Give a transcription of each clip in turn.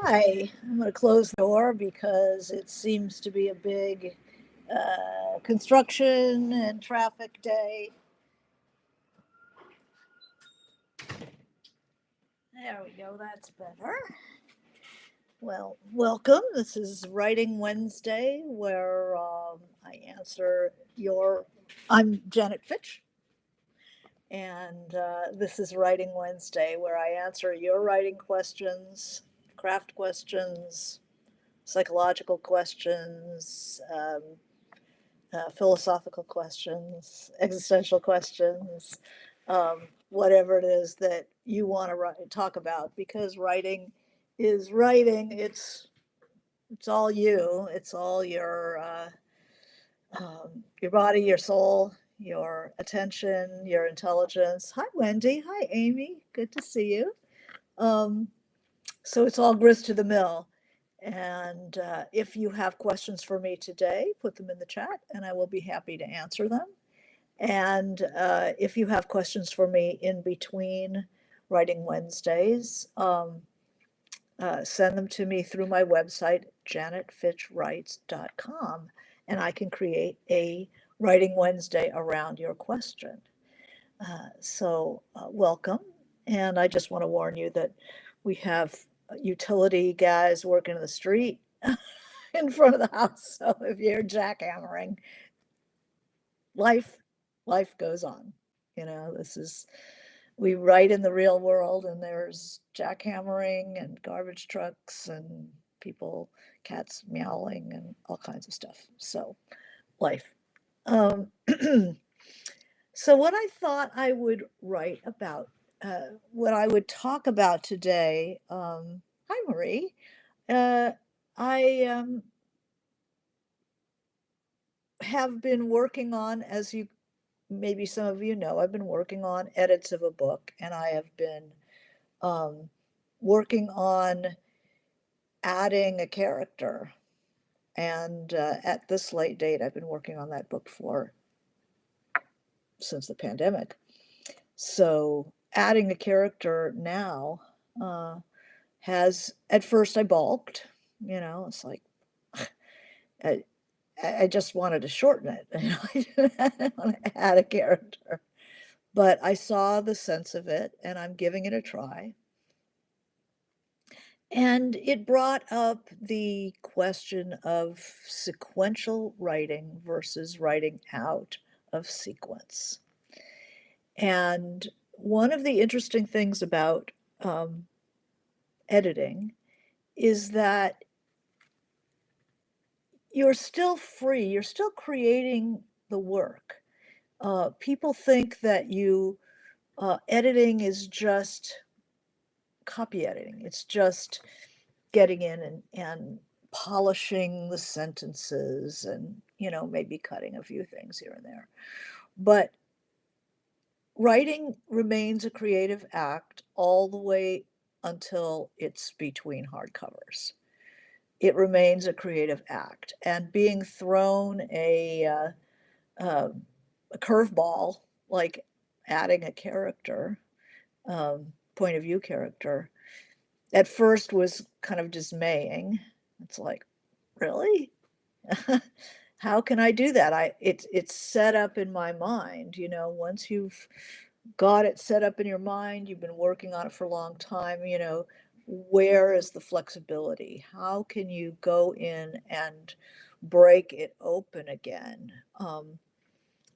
Hi, I'm going to close the door because it seems to be a big construction and traffic day. There we go, that's better. Well, welcome. This is Writing Wednesday, where I answer your. I'm Janet Fitch, and this is Writing Wednesday, where I answer your writing questions, craft questions, psychological questions, philosophical questions, existential questions, whatever it is that you want to talk about, because writing is writing. It's all you. It's all your body, your soul, your attention, your intelligence. Hi, Wendy. Hi, Amy. Good to see you. Um, so it's all grist to the mill. And if you have questions for me today, put them in the chat and I will be happy to answer them. And if you have questions for me in between Writing Wednesdays, send them to me through my website, janetfitchwrites.com, and I can create a Writing Wednesday around your question. Welcome. And I just want to warn you that we have utility guys working in the street in front of the house. So if you're jackhammering, life life goes on. We write in the real world, and there's jackhammering and garbage trucks and people, cats meowing and all kinds of stuff. So life. um, so what I thought I would write about, what I would talk about today, hi Marie. I have been working on, as you maybe some of you know, I've been working on edits of a book, and I have been working on adding a character. And at this late date, I've been working on that book since the pandemic. So adding a character now has, at first I balked, it's like, I, I just wanted to shorten it. I didn't want to add a character. But I saw the sense of it, and I'm giving it a try. And it brought up the question of sequential writing versus writing out of sequence. And one of the interesting things about editing is that you're still free, you're still creating the work. People think that editing is just copy editing. It's just getting in and polishing the sentences and, maybe cutting a few things here and there. But writing remains a creative act all the way until it's between hardcovers. It remains a creative act. And being thrown a curveball, like adding a character, point of view character, at first was kind of dismaying. It's like, really? How can I do that? It's set up in my mind. Once you've got it set up in your mind, you've been working on it for a long time, where is the flexibility? How can you go in and break it open again?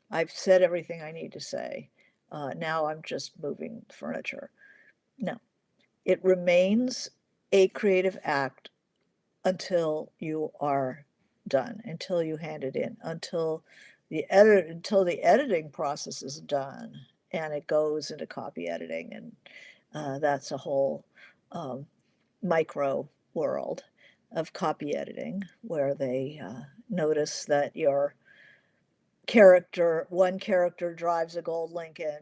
I've said everything I need to say. Now I'm just moving furniture. No, it remains a creative act until you are done, until you hand it in, until the editing process is done and it goes into copy editing. And that's a whole micro world of copy editing, where they notice that one character drives a gold Lincoln,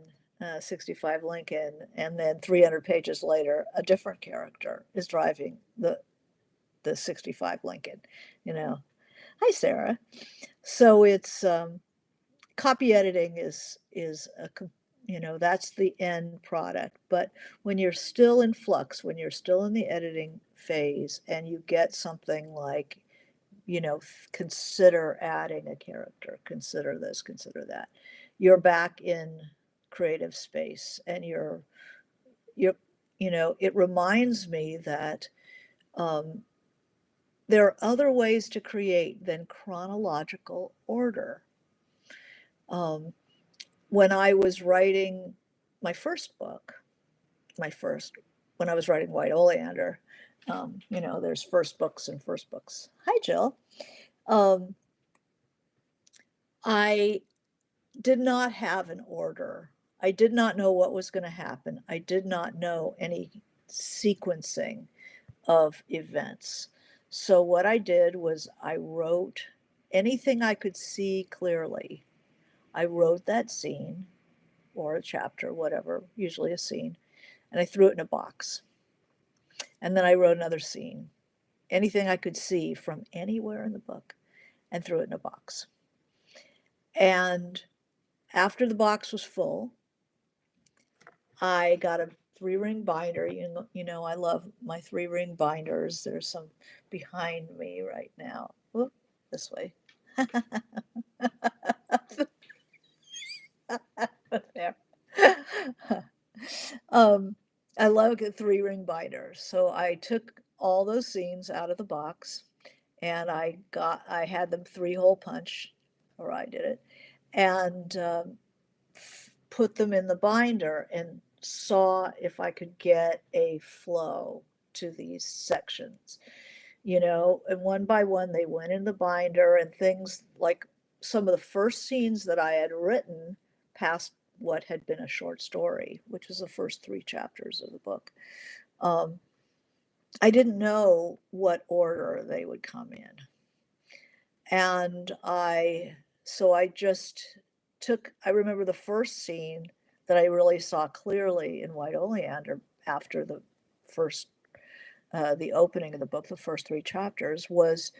65 Lincoln, and then 300 pages later, a different character is driving the 65 Lincoln. Hi Sarah. So it's copy editing is That's the end product. But when you're still in flux, when you're still in the editing phase and you get something like, consider adding a character, consider this, consider that, you're back in creative space and you're, it reminds me that um, there are other ways to create than chronological order. Um, when I was writing my first book, my first, when I was writing White Oleander, there's first books and first books. Hi, Jill. Um, I did not have an order. I did not know what was going to happen. I did not know any sequencing of events. So what I did was I wrote anything I could see clearly. I wrote that scene or a chapter, whatever, usually a scene, and I threw it in a box. And then I wrote another scene, anything I could see from anywhere in the book, and threw it in a box. And after the box was full, I got a 3-ring binder. I love my 3-ring binders. There's some behind me right now. Whoop, this way. There. um, I love a 3-ring binder. So I took all those scenes out of the box and I had them 3-hole punch, or I did it, and put them in the binder and saw if I could get a flow to these sections, and one by one they went in the binder, and things like some of the first scenes that I had written past what had been a short story, which was the first 3 chapters of the book. I didn't know what order they would come in. And I just I remember the first scene that I really saw clearly in White Oleander after the opening of the book, the first 3 chapters, was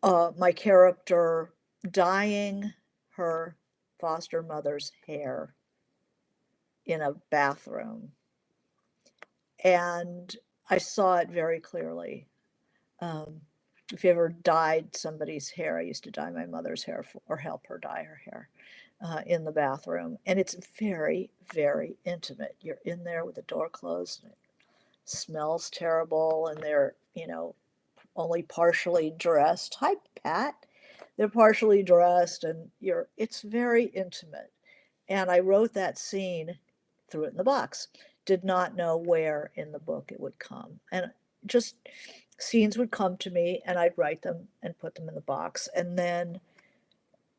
my character dyeing her foster mother's hair in a bathroom. And I saw it very clearly. If you ever dyed somebody's hair, I used to dye my mother's hair or help her dye her hair in the bathroom. And it's very, very intimate. You're in there with the door closed, and it smells terrible, and they're, only partially dressed. Hi, Pat. They're partially dressed, and it's very intimate. And I wrote that scene, threw it in the box. Did not know where in the book it would come. And just scenes would come to me, and I'd write them and put them in the box. And then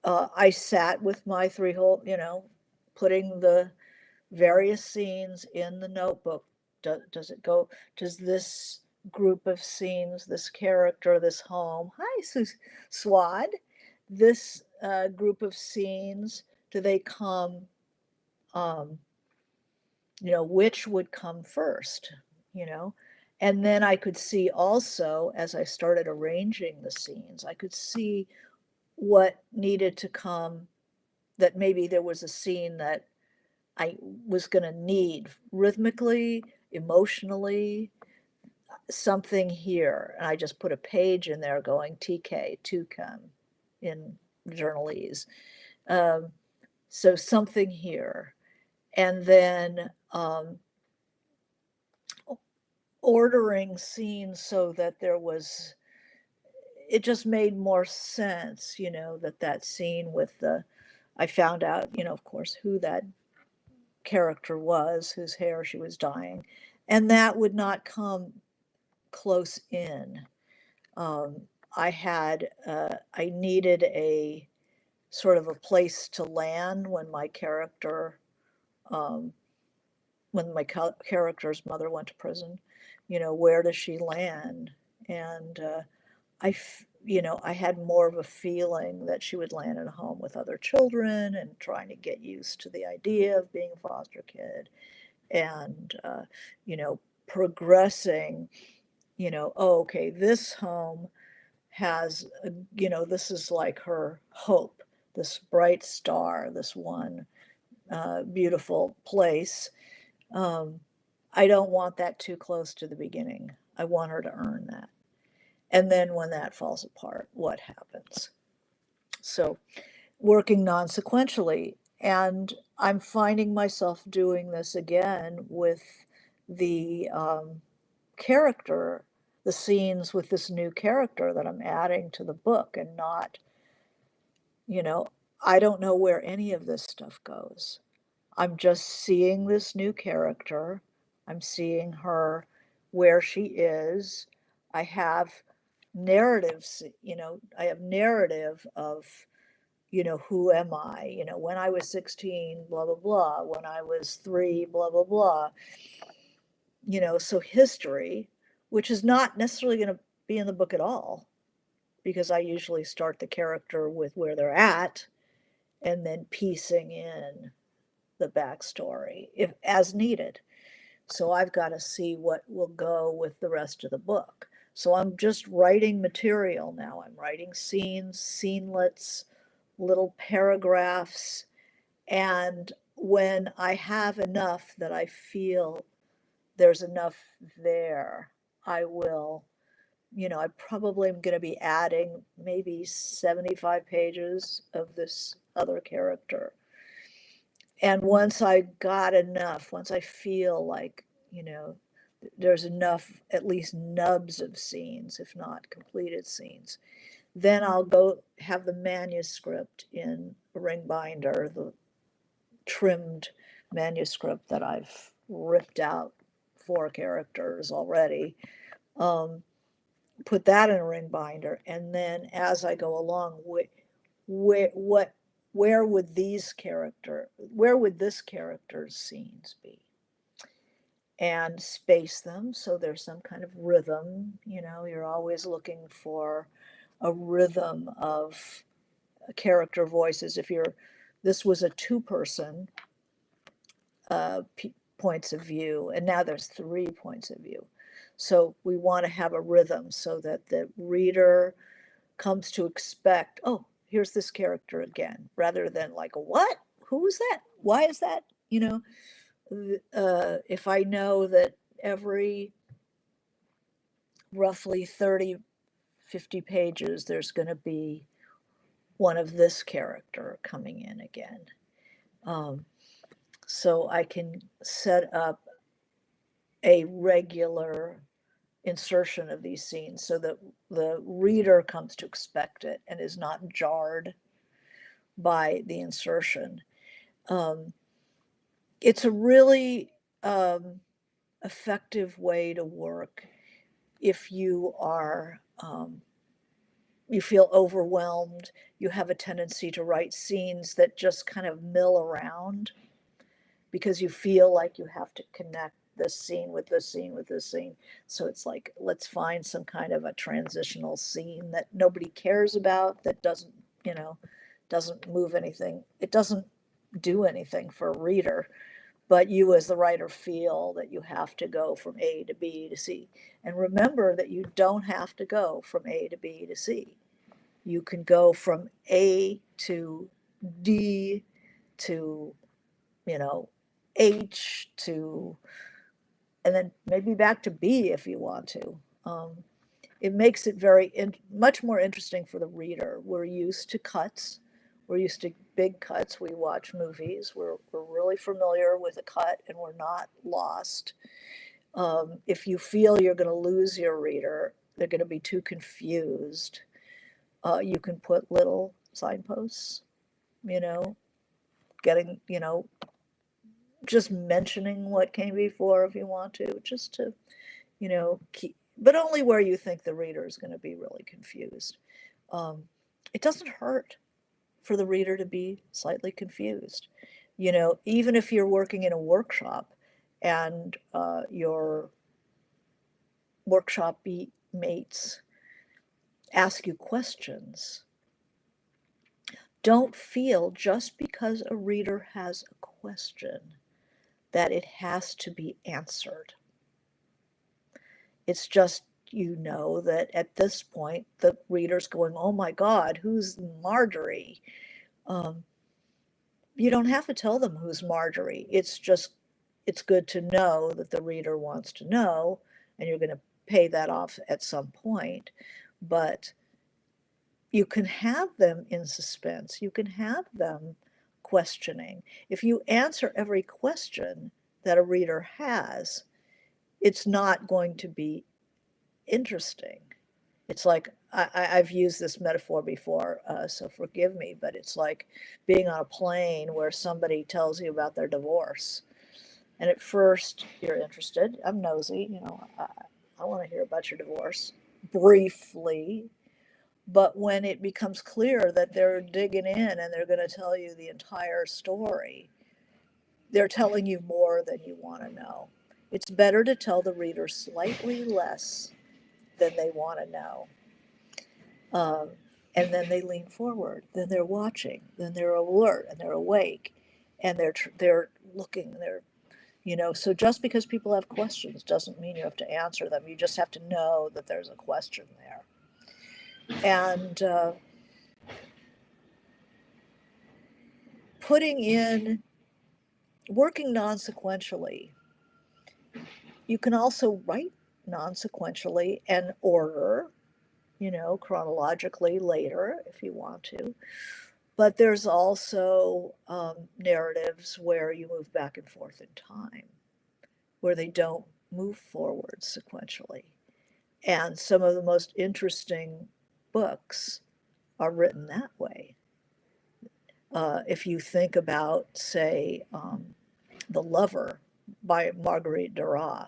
I sat with my 3-hole, putting the various scenes in the notebook. Does it go, does this group of scenes, this character, this home, hi, Swad, this group of scenes, do they come, which would come first, you know? And then I could see also, as I started arranging the scenes, I could see what needed to come, that maybe there was a scene that I was going to need rhythmically, emotionally, something here. And I just put a page in there going TK, to come in journalese. So something here. And then ordering scenes so that it just made more sense, that scene with I found out, of course, who that character was, whose hair she was dyeing, and that would not come close in. I needed a sort of a place to land when my character, um, when my character's mother went to prison. Where does she land? And I had more of a feeling that she would land in a home with other children and trying to get used to the idea of being a foster kid, and progressing. Oh, okay, this home has, this is like her hope, this bright star, this one beautiful place. Um, I don't want that too close to the beginning. I want her to earn that. And then when that falls apart, what happens? So working non-sequentially. And I'm finding myself doing this again with the character, the scenes with this new character that I'm adding to the book, and not, you know, I don't know where any of this stuff goes. I'm just seeing this new character. I'm seeing her where she is. I have narratives, I have narrative of, who am I? When I was 16, blah, blah, blah. When I was 3, blah, blah, blah. So history, which is not necessarily going to be in the book at all, because I usually start the character with where they're at and then piecing in the backstory if as needed. So I've got to see what will go with the rest of the book. So I'm just writing material now. I'm writing scenes, scenelets, little paragraphs. And when I have enough that I feel there's enough there, I will, I probably am going to be adding maybe 75 pages of this other character. And once I got enough, once I feel like, there's enough, at least nubs of scenes, if not completed scenes, then I'll go have the manuscript in a ring binder, the trimmed manuscript that I've ripped out 4 characters already. Put that in a ring binder, and then as I go along, where what where would this character's scenes be, and space them so there's some kind of rhythm. You're always looking for a rhythm of character voices. If this was a 2-person points of view, and now there's 3 points of view. So we want to have a rhythm so that the reader comes to expect, oh, here's this character again, rather than like, what? Who is that? Why is that? If I know that every roughly 30, 50 pages, there's going to be one of this character coming in again. So I can set up a regular insertion of these scenes so that the reader comes to expect it and is not jarred by the insertion. It's a really effective way to work if you are you feel overwhelmed. You have a tendency to write scenes that just kind of mill around because you feel like you have to connect this scene with this scene with this scene. So it's like, let's find some kind of a transitional scene that nobody cares about, that doesn't, doesn't move anything. It doesn't do anything for a reader, but you as the writer feel that you have to go from A to B to C. And remember that you don't have to go from A to B to C. You can go from A to D to, H to, and then maybe back to B if you want to. It makes it much more interesting for the reader. We're used to cuts. We're used to big cuts. We watch movies. We're really familiar with a cut, and we're not lost. If you feel you're going to lose your reader, they're going to be too confused, you can put little signposts, you know, getting, just mentioning what came before if you want to, just to, keep, but only where you think the reader is going to be really confused. It doesn't hurt for the reader to be slightly confused. Even if you're working in a workshop and your workshop mates ask you questions, don't feel just because a reader has a question that it has to be answered. It's just, that at this point, the reader's going, oh my God, who's Marjorie? you don't have to tell them who's Marjorie. It's good to know that the reader wants to know, and you're going to pay that off at some point. But you can have them in suspense. You can have them questioning. If you answer every question that a reader has, it's not going to be interesting. It's like, I've used this metaphor before, so forgive me, but it's like being on a plane where somebody tells you about their divorce. And at first, you're interested. I'm nosy, I want to hear about your divorce briefly. But when it becomes clear that they're digging in and they're going to tell you the entire story, they're telling you more than you want to know. It's better to tell the reader slightly less than they want to know. And then they lean forward, then they're watching, then they're alert and they're awake, and they're looking, so just because people have questions doesn't mean you have to answer them. You just have to know that there's a question there. And working non-sequentially. You can also write non-sequentially and order, chronologically later if you want to. But there's also narratives where you move back and forth in time, where they don't move forward sequentially. And some of the most interesting books are written that way. If you think about, say, The Lover by Marguerite Duras,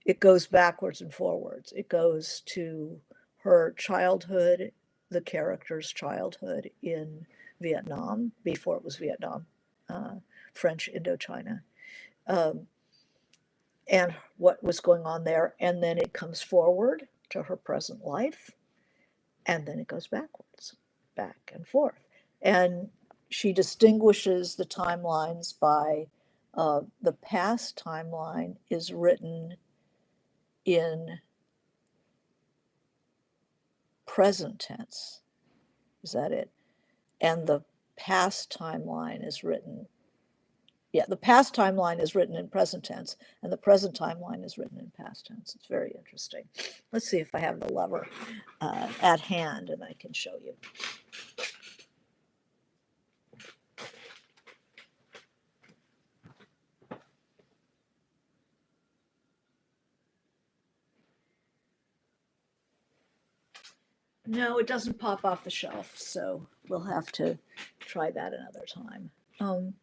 it goes backwards and forwards. It goes to her childhood, the character's childhood in Vietnam, before it was Vietnam, French Indochina, and what was going on there. And then it comes forward to her present life, and then it goes backwards, back and forth. And she distinguishes the timelines by the past timeline is written in present tense. Is that it? And the past timeline is written, the past timeline is written in present tense, and the present timeline is written in past tense. It's very interesting. Let's see if I have The Lover at hand and I can show you. No, it doesn't pop off the shelf, so we'll have to try that another time.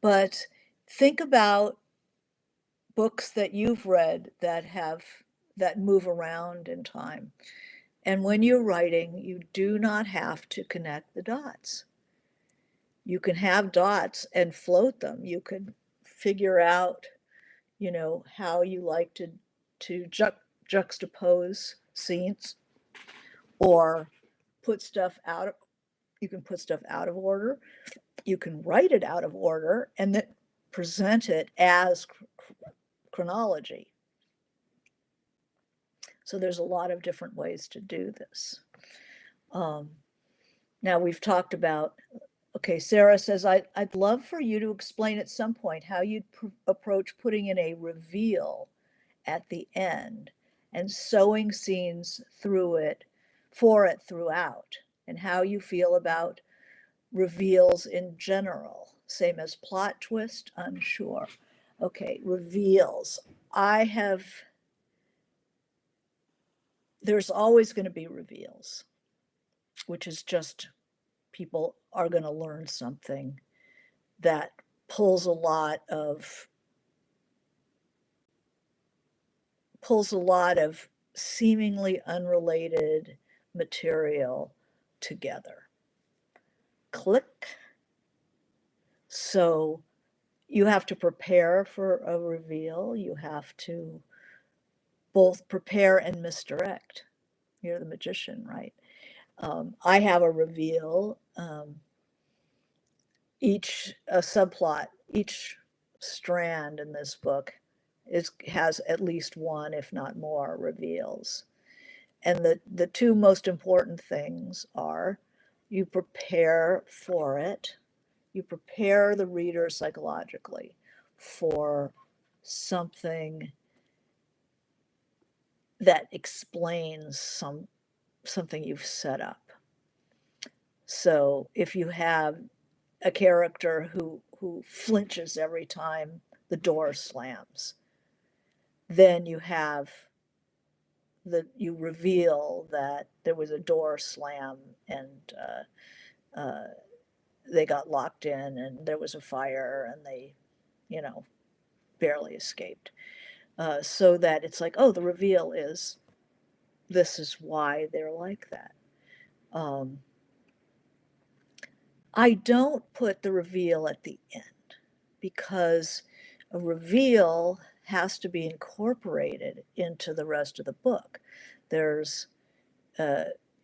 But think about books that you've read that move around in time. And when you're writing, you do not have to connect the dots. You can have dots and float them. You can figure out, how you like to juxtapose scenes, or put stuff out. You can put stuff out of order. You can write it out of order and then present it as chronology. So there's a lot of different ways to do this. Now we've talked about, okay, Sarah says, I'd love for you to explain at some point how you'd approach putting in a reveal at the end and sewing scenes for it throughout, and how you feel about reveals in general. Same as plot twist, unsure. Okay, reveals. There's always going to be reveals, which is just people are going to learn something that pulls a lot of seemingly unrelated material together. Click. So you have to prepare for a reveal. You have to both prepare and misdirect. You're the magician, right? I have a reveal. Each subplot, each strand in this book has at least one, if not more, reveals. And the two most important things are you prepare for it, you prepare the reader psychologically for something that explains something you've set up. So if you have a character who flinches every time the door slams, then you reveal that there was a door slam and they got locked in and there was a fire and they, you know, barely escaped. So that it's like, oh, the reveal is this is why they're like that. I don't put the reveal at the end because a reveal has to be incorporated into the rest of the book. There's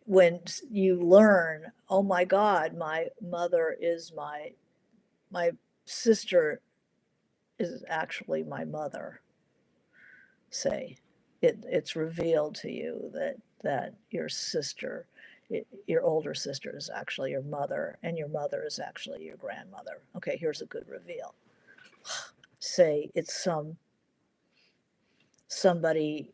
when you learn, oh my God, my mother is my sister is actually my mother. Say, it's revealed to you that your sister, your older sister is actually your mother, and your mother is actually your grandmother. Okay, here's a good reveal. Say it's somebody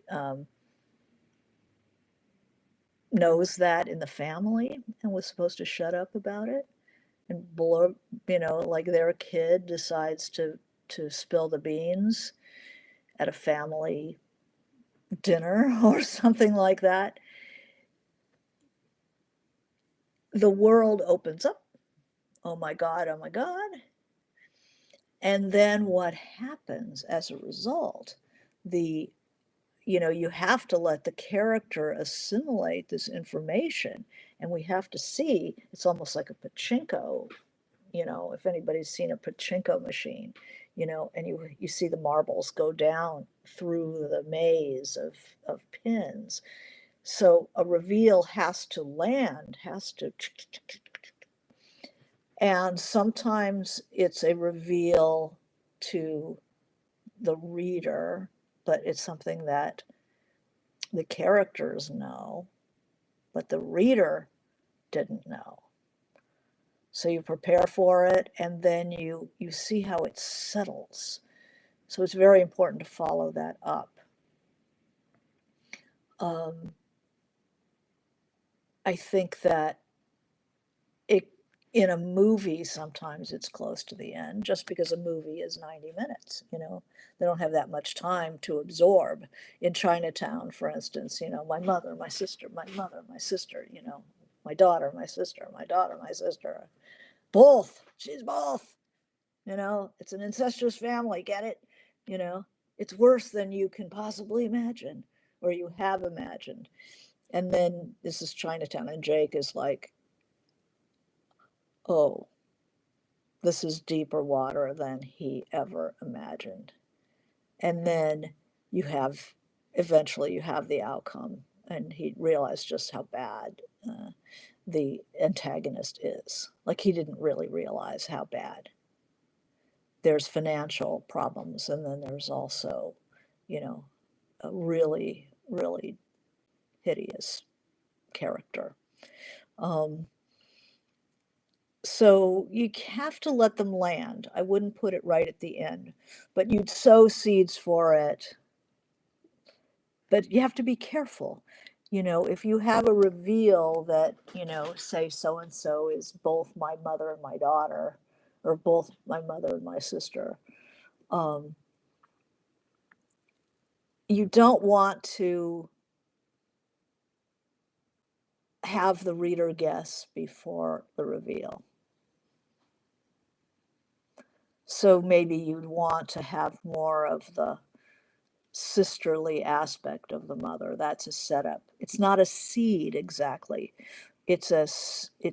knows that in the family and was supposed to shut up about it, and blow, like their kid decides to spill the beans at a family dinner or something like that. The world opens up. Oh my God, oh my God. And then what happens as a result? You have to let the character assimilate this information, and we have to see it's almost like a pachinko, if anybody's seen a pachinko machine, and you see the marbles go down through the maze of pins. So a reveal has to land, and sometimes it's a reveal to the reader, but it's something that the characters know, but the reader didn't know. So you prepare for it, and then you see how it settles. So it's very important to follow that up. I think that in a movie, sometimes it's close to the end, just because a movie is 90 minutes. They don't have that much time to absorb. In Chinatown, for instance, my mother, my sister, my mother, my sister, my daughter, my sister, my daughter, my sister. Both. She's both. It's an incestuous family. Get it? It's worse than you can possibly imagine or you have imagined. And then this is Chinatown, and Jake is like, oh, this is deeper water than he ever imagined. And then eventually you have the outcome, and he realized just how bad the antagonist is. Like, he didn't really realize how bad. There's financial problems, and then there's also, a really, really hideous character. So you have to let them land. I wouldn't put it right at the end, but you'd sow seeds for it. But you have to be careful. If you have a reveal that, say so and so is both my mother and my daughter, or both my mother and my sister, you don't want to have the reader guess before the reveal. So maybe you'd want to have more of the sisterly aspect of the mother. That's a setup. It's not a seed exactly. It's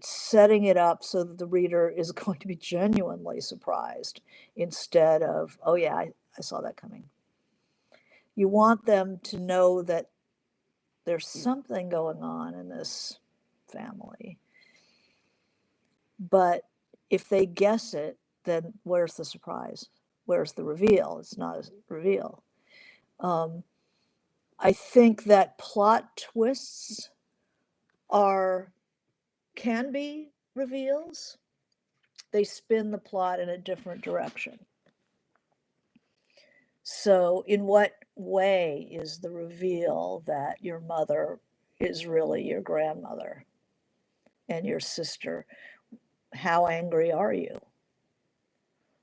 setting it up so that the reader is going to be genuinely surprised instead of, oh yeah, I saw that coming. You want them to know that there's something going on in this family. But if they guess it, then where's the surprise? Where's the reveal? It's not a reveal. I think that plot twists can be reveals. they spin the plot in a different direction. So in what way is the reveal that your mother is really your grandmother and your sister? How angry are you?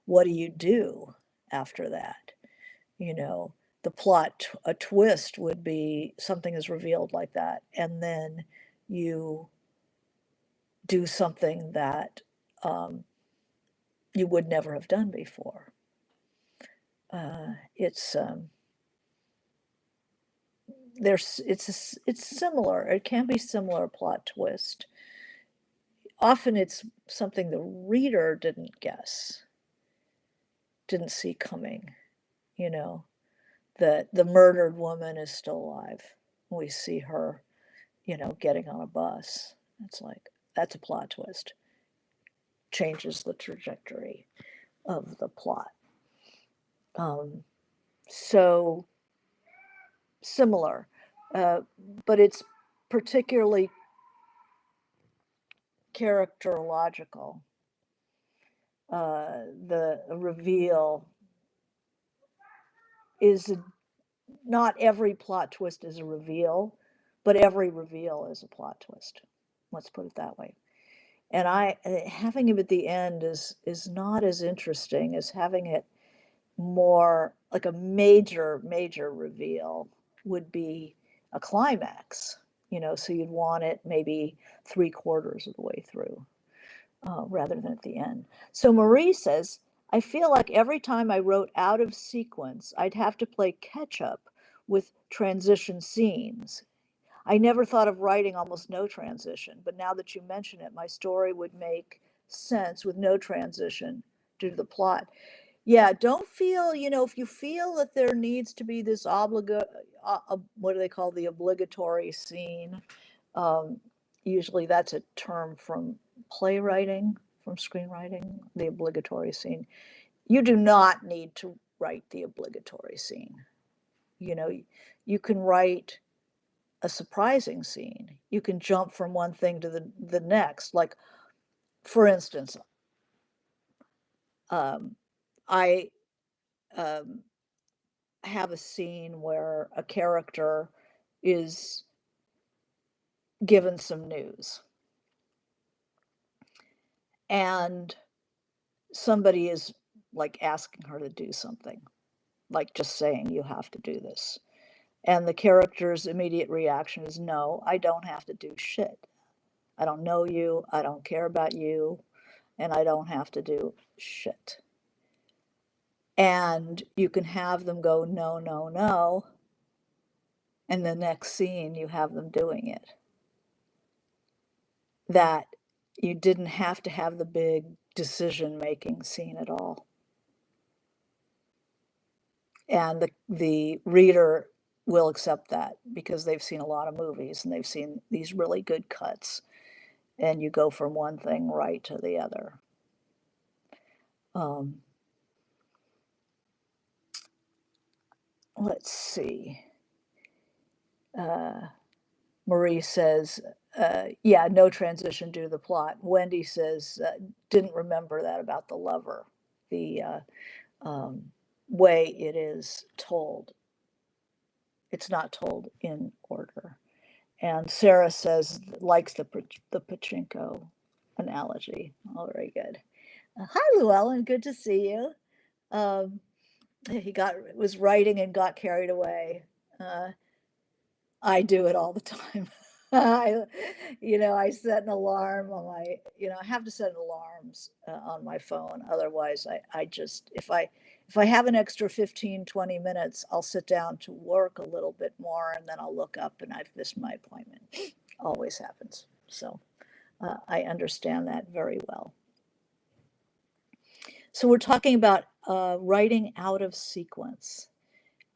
What do you do after that? You know, the plot, a twist would be something is revealed like that, and then you do something that you would never have done before. It's it's similar. It can be similar plot twist. Often it's something the reader didn't guess, didn't see coming. You know, that the murdered woman is still alive. We see her, you know, getting on a bus. It's like that's a plot twist. Changes the trajectory of the plot. So similar, but it's particularly characterological. The reveal is not every plot twist is a reveal, but every reveal is a plot twist. Let's put it that way. And having it at the end is not as interesting as having it more like a major reveal would be a climax, you know, so you'd want it maybe 3/4 of the way through rather than at the end. So Marie says, I feel like every time I wrote out of sequence, I'd have to play catch up with transition scenes. I never thought of writing almost no transition, but now that you mention it, my story would make sense with no transition due to the plot. Yeah, don't feel, you know, if you feel that there needs to be this what do they call the obligatory scene? Um, Usually that's a term from playwriting, from screenwriting, the obligatory scene. You do not need to write the obligatory scene. You know, you can write a surprising scene. You can jump from one thing to the next. Like, for instance, I um, have a scene where a character is given some news and somebody is like asking her to do something, like just saying, you have to do this. And the character's immediate reaction is, no, I don't have to do shit. I don't know you. I don't care about you. And I don't have to do shit. And you can have them go, no, no, no. And the next scene, you have them doing it. That you didn't have to have the big decision-making scene at all. And the reader will accept that because they've seen a lot of movies and they've seen these really good cuts, and you go from one thing right to the other. Let's see. Marie says, yeah, no transition due to the plot. Wendy says, didn't remember that about the lover, the way it is told. It's not told in order. And Sarah says, likes the pachinko analogy. Oh, very good. Hi, Llewellyn. Good to see you. He was writing and got carried away. I do it all the time. I, I set an alarm on my, I have to set alarms on my phone. Otherwise, I just, if I have an extra 15, 20 minutes, I'll sit down to work a little bit more and then I'll look up and I've missed my appointment. Always happens. So I understand that very well. So we're talking about writing out of sequence.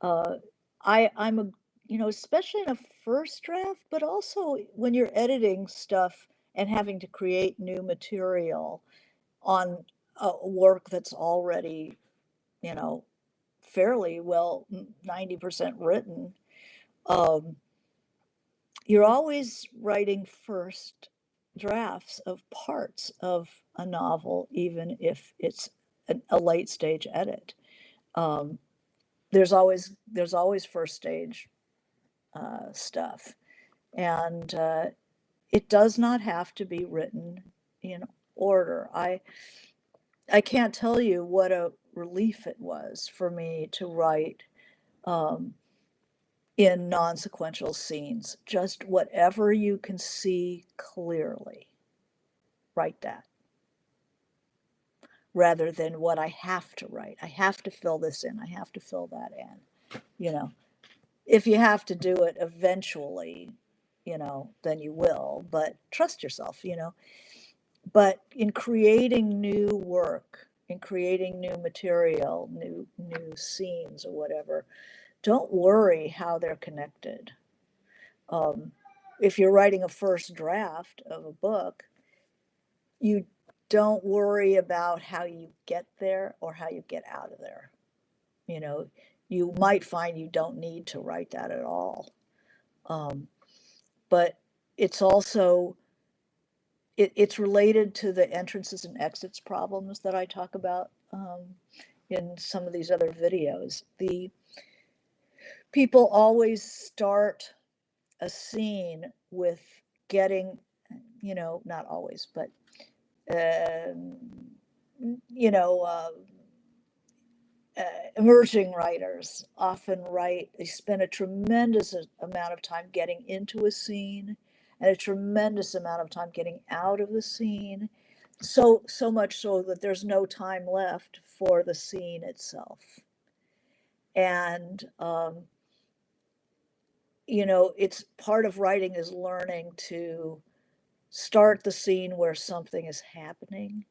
I'm a, especially in a first draft, but also when you're editing stuff and having to create new material on a work that's already, fairly well 90% written, you're always writing first drafts of parts of a novel, even if it's a late stage edit. Um, there's always first stage stuff, and it does not have to be written in order. I can't tell you what a relief it was for me to write um, in non-sequential scenes. Just whatever you can see clearly, write that, rather than what I have to write. I have to fill this in. I have to fill that in. You know, if you have to do it eventually, then you will, but trust yourself, But in creating new work, in creating new material, new scenes or whatever, don't worry how they're connected. Um, if you're writing a first draft of a book, you don't worry about how you get there or how you get out of there. You know, you might find you don't need to write that at all. But it's also it's related to the entrances and exits problems that I talk about in some of these other videos. The people always start a scene with getting, not always, but um, you know, uh, emerging writers often write, they spend a tremendous amount of time getting into a scene and a tremendous amount of time getting out of the scene. So much so that there's no time left for the scene itself. And, it's part of writing is learning to start the scene where something is happening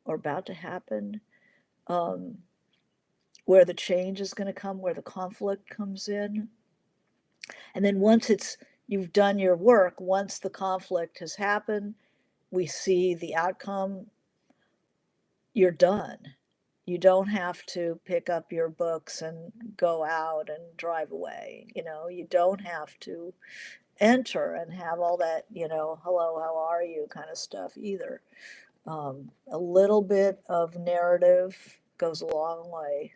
or about to happen. Um, where the change is going to come, where the conflict comes in. And then once you've done your work, once the conflict has happened, we see the outcome, you're done. You don't have to pick up your books and go out and drive away. You don't have to enter and have all that, hello, how are you kind of stuff either. A little bit of narrative goes a long way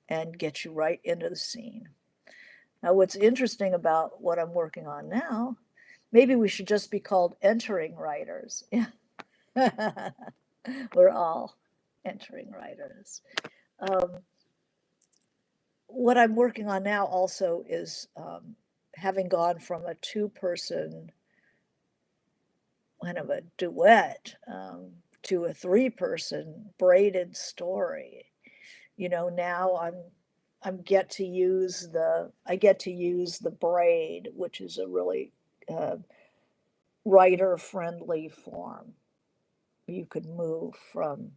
and gets you right into the scene. Now, what's interesting about what I'm working on now, maybe we should just be called entering writers. We're all entering writers. What I'm working on now also is having gone from a two-person kind of a duet to a three-person braided story. Now I get to use the braid, which is a really writer friendly form. You could move from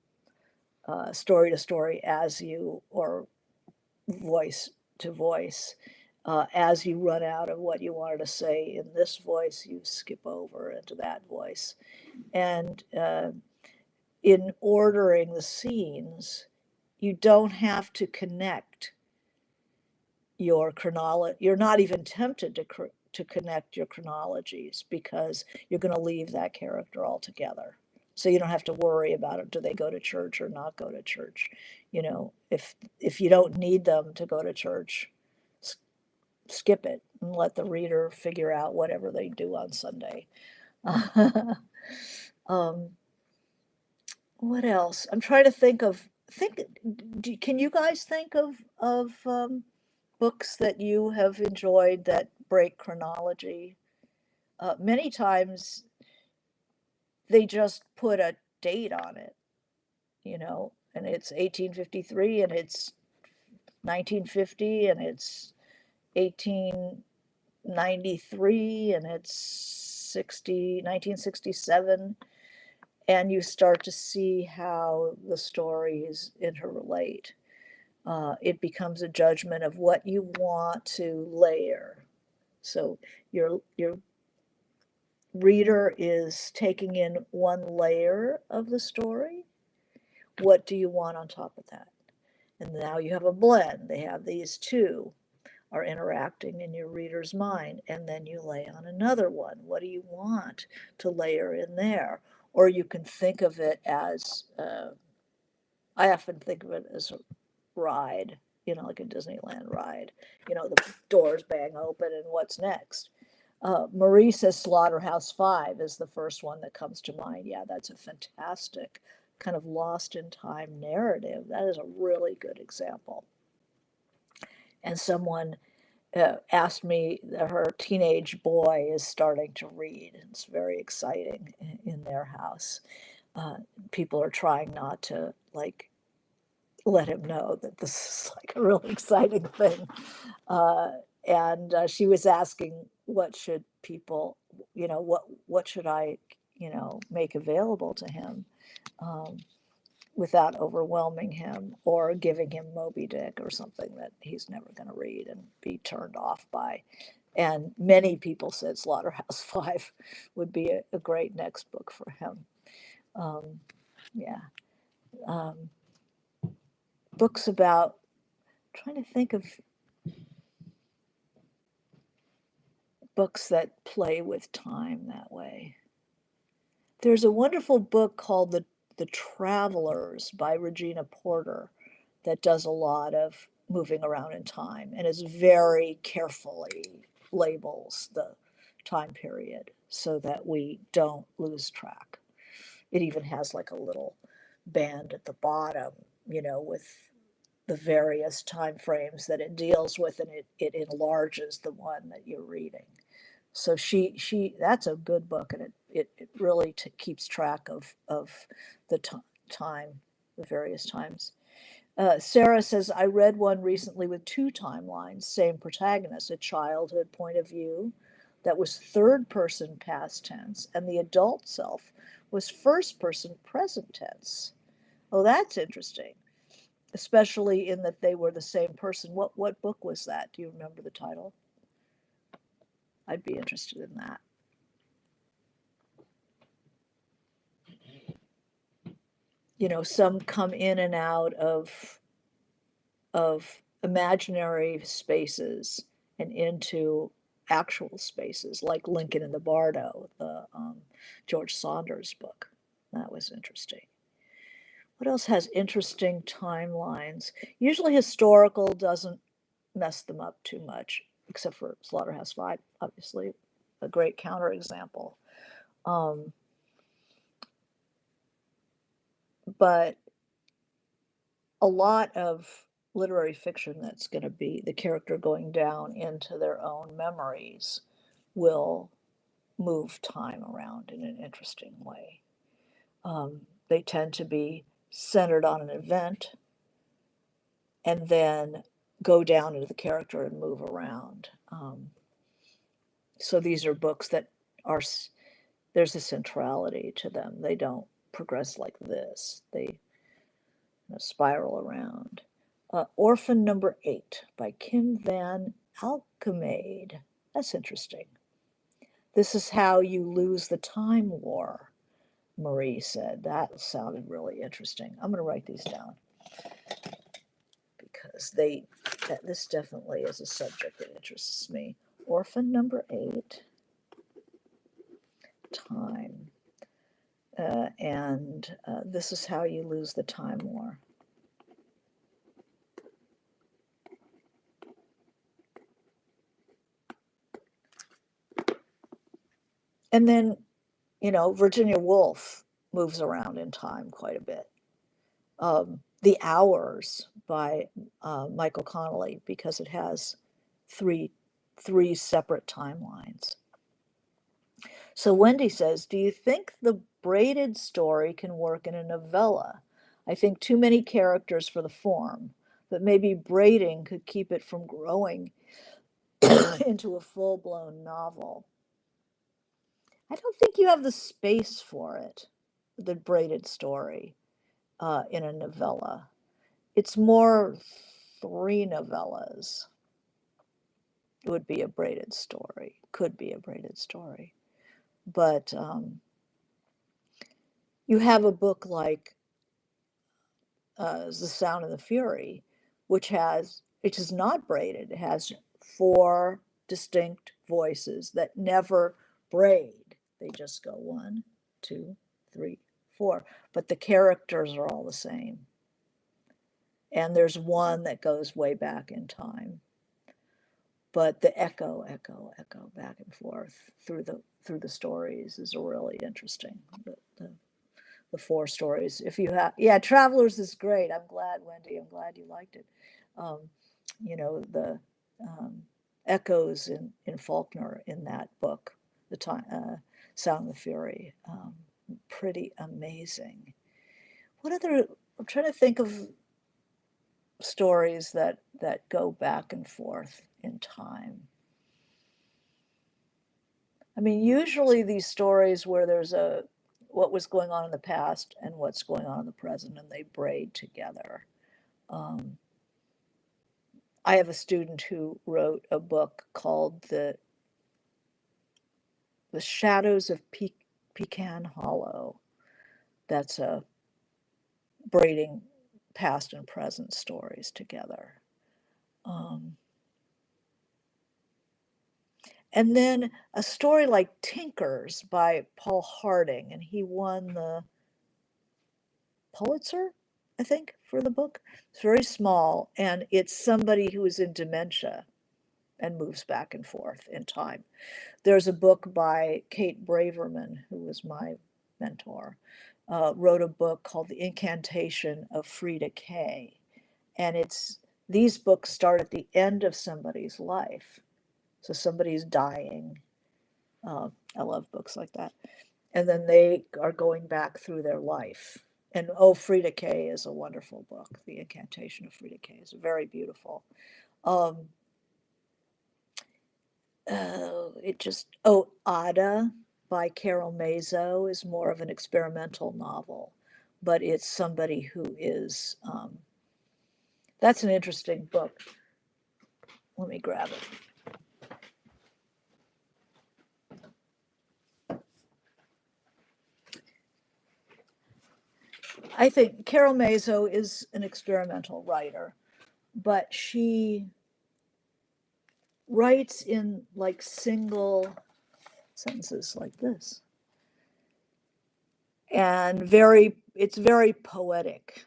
story to story or voice to voice. As you run out of what you wanted to say in this voice, you skip over into that voice. And in ordering the scenes, you don't have to connect your chronology. You're not even tempted to connect your chronologies because you're going to leave that character altogether. So you don't have to worry about it. Do they go to church or not go to church? If you don't need them to go to church, skip it and let the reader figure out whatever they do on Sunday. um, what else? I'm trying to can you guys think of books that you have enjoyed that break chronology? Many times they just put a date on it, and it's 1853 and it's 1950 and it's 1893 and it's 1967. And you start to see how the stories interrelate. It becomes a judgment of what you want to layer. So your reader is taking in one layer of the story. What do you want on top of that? And now you have a blend. They have these two. are interacting in your reader's mind, and then you lay on another one. What do you want to layer in there? Or you can think of it as, I often think of it as a ride, like a Disneyland ride. The doors bang open, and what's next? Marie says Slaughterhouse Five is the first one that comes to mind. Yeah, that's a fantastic kind of lost in time narrative. That is a really good example. And someone asked me that her teenage boy is starting to read. It's very exciting in their house. People are trying not to let him know that this is like a really exciting thing. Uh, and she was asking, what should people, what should I, make available to him, um, without overwhelming him or giving him Moby Dick or something that he's never going to read and be turned off by. And many people said Slaughterhouse Five would be a great next book for him. Yeah. Um, Books about, trying to think of books that play with time that way. There's a wonderful book called The Travelers by Regina Porter that does a lot of moving around in time and is very carefully labels the time period so that we don't lose track. It even has like a little band at the bottom, with the various time frames that it deals with, and it enlarges the one that you're reading. So she that's a good book, and it really keeps track of the time, the various times. Sarah says, I read one recently with two timelines, same protagonist, a childhood point of view that was third person past tense, and the adult self was first person present tense. Oh, that's interesting, especially in that they were the same person. What book was that? Do you remember the title? I'd be interested in that. Some come in and out of imaginary spaces and into actual spaces, like Lincoln in the Bardo, the George Saunders book. That was interesting. What else has interesting timelines? Usually historical doesn't mess them up too much, except for Slaughterhouse Five, obviously, a great counterexample. But a lot of literary fiction that's going to be the character going down into their own memories will move time around in an interesting way. They tend to be centered on an event and then go down into the character and move around. So these are books that are, there's a centrality to them. They don't progress like this. They spiral around. Orphan Number 8 by Kim Van Alchemade. That's interesting. This is how you lose the time war, Marie said. That sounded really interesting. I'm going to write these down because this definitely is a subject that interests me. Orphan Number 8, time. And this is how you lose the time war. And then, Virginia Woolf moves around in time quite a bit. The Hours by Michael Connelly, because it has three separate timelines. So Wendy says, do you think the braided story can work in a novella? I think too many characters for the form, but maybe braiding could keep it from growing into a full-blown novel. I don't think you have the space for it, the braided story, in a novella. It's more 3 novellas would be a braided story, could be a braided story. But you have a book like The Sound and the Fury, which is not braided. It has 4 distinct voices that never braid. They just go 1, 2, 3, 4. But the characters are all the same. And there's one that goes way back in time. But the echo back and forth through the stories is really interesting. The 4 stories. If you have, yeah, Travelers is great. I'm glad, Wendy. I'm glad you liked it. Um, the echoes in Faulkner in that book, the time, Sound of the Fury, pretty amazing. What other? I'm trying to think of stories that go back and forth in time. I mean, usually these stories where there's what was going on in the past and what's going on in the present, and they braid together. I have a student who wrote a book called The Shadows of Pecan Hollow. That's a braiding past and present stories together. And then a story like Tinkers by Paul Harding, and he won the Pulitzer, I think, for the book. It's very small, and it's somebody who is in dementia and moves back and forth in time. There's a book by Kate Braverman, who was my mentor, wrote a book called The Incantation of Frida Kay. And these books start at the end of somebody's life. So somebody's dying. I love books like that. And then they are going back through their life. And Frida Kay is a wonderful book. The Incantation of Frida Kay is very beautiful. Ada by Carol Mazo is more of an experimental novel, but it's somebody who is, that's an interesting book. Let me grab it. I think Carol Mazo is an experimental writer, but she writes in like single sentences like this. And it's very poetic.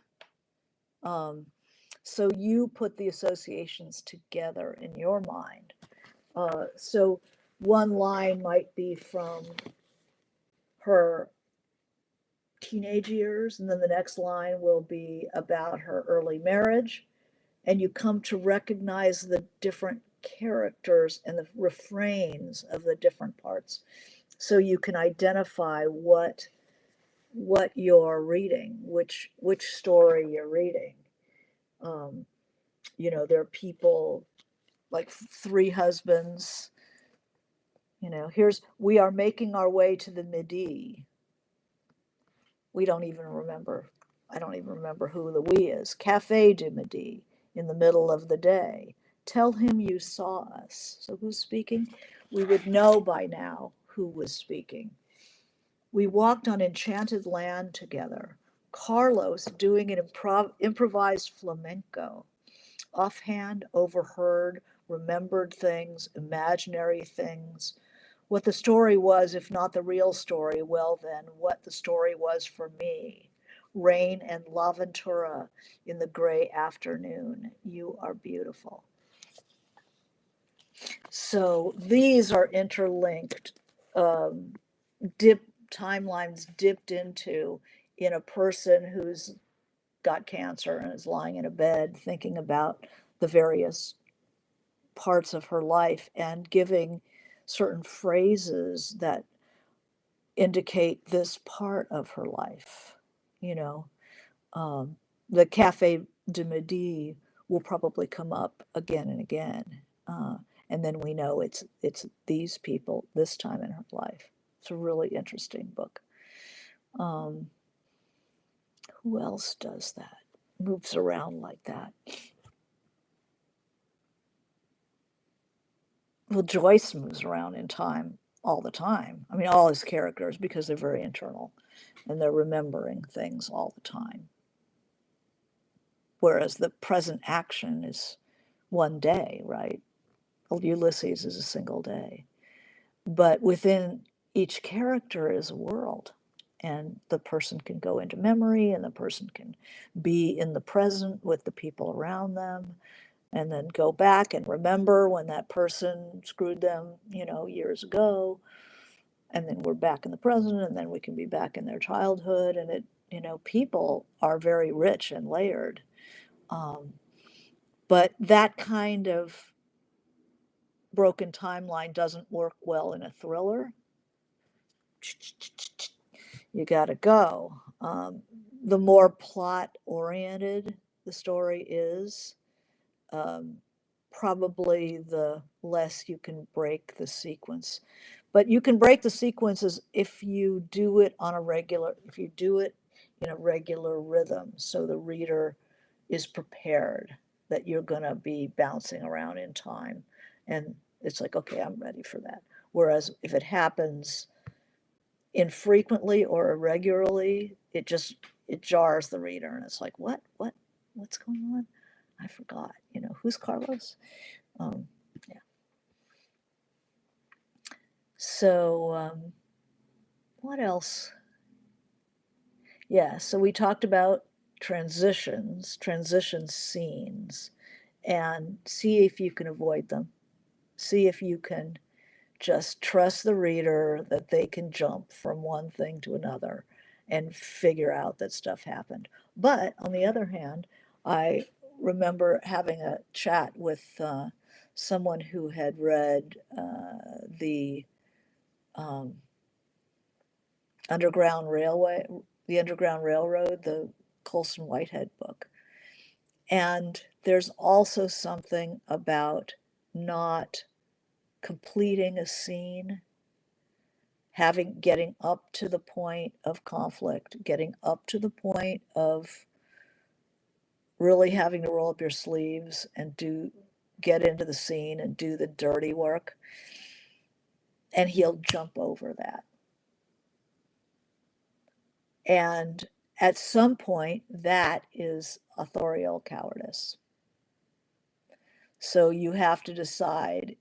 So you put the associations together in your mind. So one line might be from her teenage years, and then the next line will be about her early marriage, and you come to recognize the different characters and the refrains of the different parts, so you can identify what you're reading, which story you're reading. There are people like 3 husbands. We are making our way to the Midi. We don't even remember. I don't even remember who the we is. Café du Midi, in the middle of the day. Tell him you saw us. So who's speaking? We would know by now who was speaking. We walked on enchanted land together. Carlos doing an improvised flamenco. Offhand, overheard, remembered things, imaginary things. What the story was, if not the real story, well then, what the story was for me. Rain and Laventura in the gray afternoon. You are beautiful. So these are interlinked timelines dipped into in a person who's got cancer and is lying in a bed thinking about the various parts of her life and giving certain phrases that indicate this part of her life. The Café du Midi will probably come up again and again. And then we know it's these people this time in her life. It's a really interesting book. Who else does that? Moves around like that. Well, Joyce moves around in time all the time. I mean, all his characters, because they're very internal and they're remembering things all the time. Whereas the present action is one day, right? Ulysses is a single day. But within each character is a world. And the person can go into memory, and the person can be in the present with the people around them, and then go back and remember when that person screwed them, years ago. And then we're back in the present, and then we can be back in their childhood. And people are very rich and layered. But that kind of broken timeline doesn't work well in a thriller. You got to go. The more plot oriented the story is, um, probably the less you can break the sequence. But you can break the sequences if you do it if you do it in a regular rhythm, so the reader is prepared that you're going to be bouncing around in time. And it's like, okay, I'm ready for that. Whereas if it happens infrequently or irregularly, it jars the reader, and it's like, what's going on? I forgot. Who's Carlos? Yeah. So what else? Yeah. So we talked about transition scenes, and see if you can avoid them. See if you can just trust the reader that they can jump from one thing to another and figure out that stuff happened. But on the other hand, I remember having a chat with someone who had read um, Underground Railway, the Underground Railroad, the Colson Whitehead book. And there's also something about not completing a scene, getting up to the point of conflict, getting up to the point of really having to roll up your sleeves and get into the scene and do the dirty work. And he'll jump over that. And at some point, that is authorial cowardice. So you have to decide,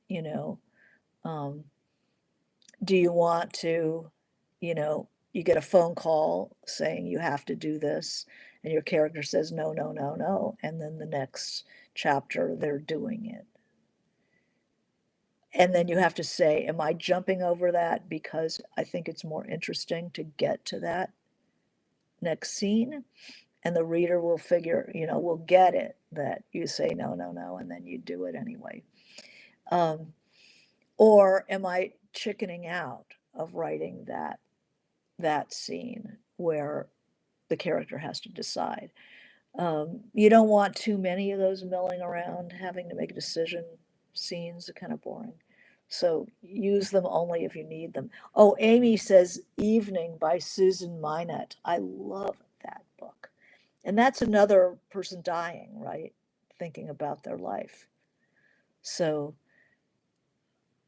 do you want to, you get a phone call saying you have to do this, and your character says, no, no, no, no. And then the next chapter, they're doing it. And then you have to say, am I jumping over that because I think it's more interesting to get to that next scene? And the reader will will get it that you say, no, no, no, and then you do it anyway. Or am I chickening out of writing that scene where the character has to decide? You don't want too many of those milling around, having to make a decision scenes are kind of boring. So use them only if you need them. Oh, Amy says Evening by Susan Minot. I love that book. And that's another person dying, right? Thinking about their life. So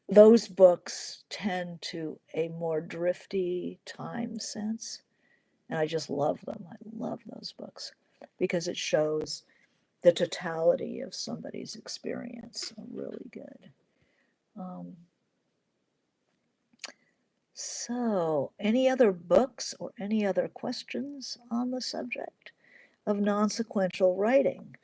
those books tend to a more drifty time sense. And I just love them. I love those books because it shows the totality of somebody's experience. Really good. So, any other books or any other questions on the subject of non-sequential writing?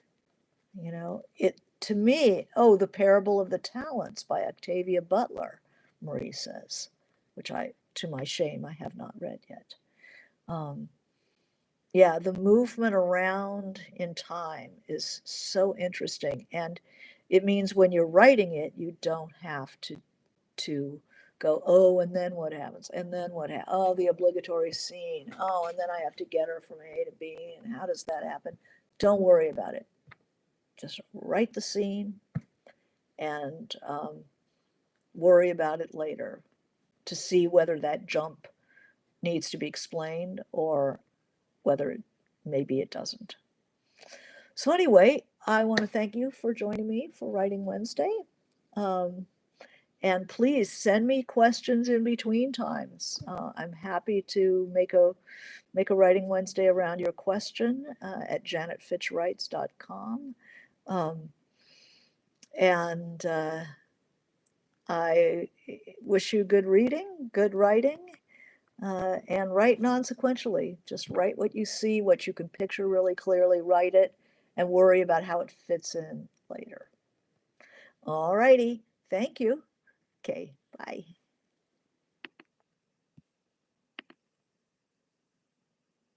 It to me, The Parable of the Talents by Octavia Butler, Marie says, which to my shame, I have not read yet. Yeah, the movement around in time is so interesting. And it means when you're writing it, you don't have to go, oh, and then what happens? And then what happens? Oh, the obligatory scene. Oh, and then I have to get her from A to B. And how does that happen? Don't worry about it. Just write the scene and worry about it later to see whether that jump needs to be explained or whether maybe it doesn't. So anyway, I want to thank you for joining me for Writing Wednesday. And please send me questions in between times. I'm happy to make a Writing Wednesday around your question at janetfitchwrites.com. And I wish you good reading, good writing, and write non-sequentially. Just write what you see, what you can picture really clearly, write it, and worry about how it fits in later. All righty. Thank you. Okay, bye.